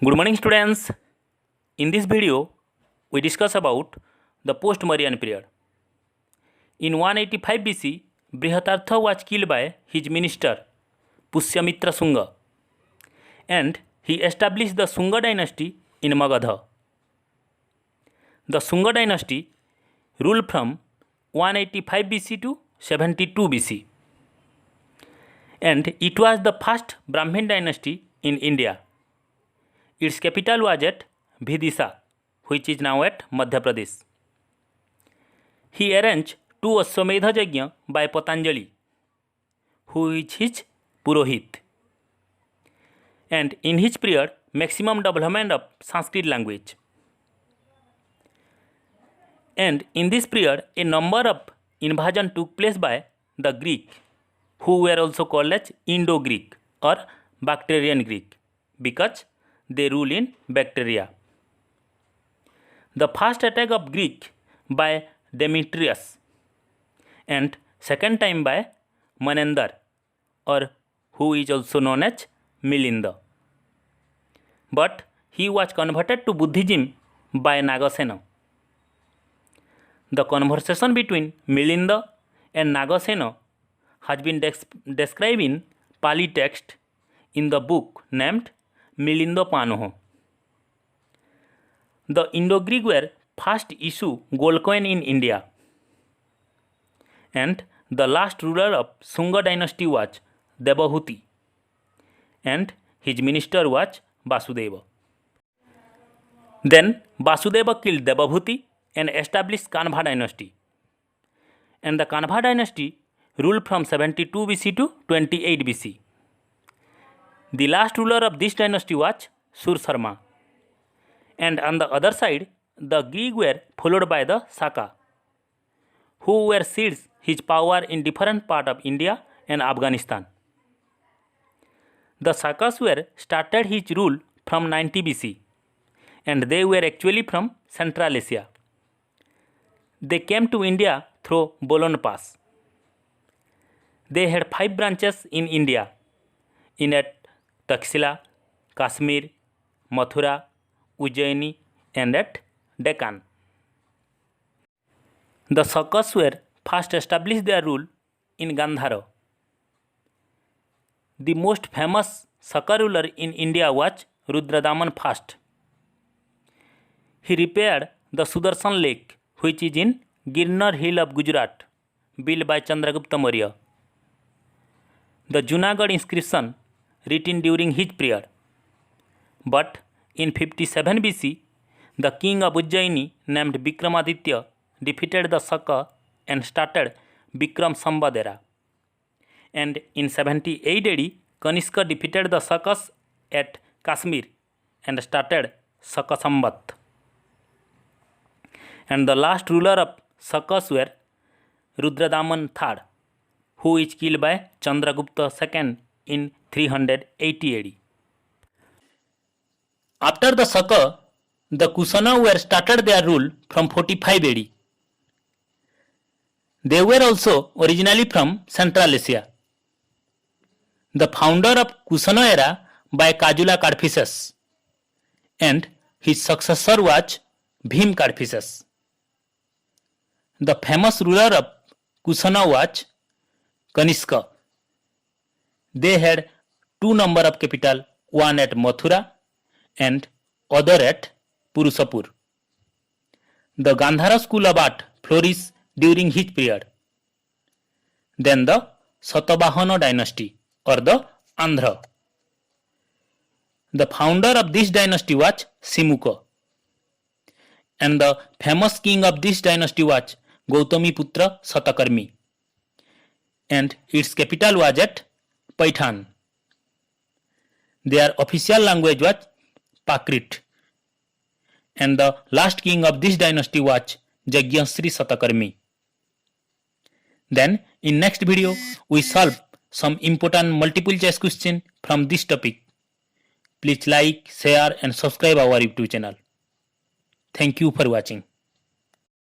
Good morning students. In this video we discuss about the post-Mauryan period. In 185 BC, Brihadartha was killed by his minister Pushyamitra Shunga and he established the Shunga dynasty in Magadha. The Shunga dynasty ruled from 185 BC to 72 BC and it was the first Brahmin dynasty in India. Its capital was at Vidisha, which is now at Madhya Pradesh. He arranged 2 Ashwamedha Yajna by Patanjali, who is his Purohit. And in his period, maximum development of Sanskrit language. And in this period, a number of invasion took place by the Greek, who were also called as Indo-Greek or Bactrian Greek, because they rule in Bactria. The first attack of Greek by Demetrius and second time by Menander, or who is also known as Milinda. But he was converted to Buddhism by Nagasena. The conversation between Milinda and Nagasena has been described in Pali text in the book named Milinda Panoho. The Indo-Greek were first issue gold coin in India, and the last ruler of Shunga dynasty was Devahuti, and his minister was Vasudeva. Then Vasudeva killed Devahuti and established Kanva dynasty, and the Kanva dynasty ruled from 72 BC to 28 BC. The last ruler of this dynasty was Sursarma, and on the other side the Greeks were followed by the Saka, who were seized his power in different parts of India and Afghanistan. The Sakas were started his rule from 90 BC, and they were actually from Central Asia. They came to India through Bolan Pass. They had 5 branches in India, in at Taxila, Kashmir, Mathura, Ujjaini, and at Deccan. The Sakas were first established their rule in Gandhara. The most famous Saka ruler in India was Rudradaman I. He repaired the Sudarshan Lake, which is in Girnar Hill of Gujarat, built by Chandragupta Maurya. The Junagadh inscription written during his period. But in 57 BC, the king of Ujjaini named Vikramaditya defeated the Saka and started Vikram Sambad era. And in 78 AD, Kanishka defeated the Sakas at Kashmir and started Saka Sambat. And the last ruler of Sakas were Rudradaman III, who is killed by Chandragupta II in 380 AD. After the Saka, the Kusana were started their rule from 45 AD. They were also originally from Central Asia. The founder of Kusana era by Kajula Kadphises, and his successor was Bhim Kadphises. The famous ruler of Kusana was Kanishka. They had 2 number of capital, one at Mathura and other at Purusapur. The Gandhara school of art flourished during his period. Then the Satabahana dynasty or the Andhra. The founder of this dynasty was Simuka, and the famous king of this dynasty was Gautamiputra Satakarmi, and its capital was at Paithan. Their official language was Prakrit, and the last king of this dynasty was Jagyasri Satakarmi. Then in next video we solve some important multiple choice question from this topic. Please like, share and subscribe our YouTube channel. Thank you for watching.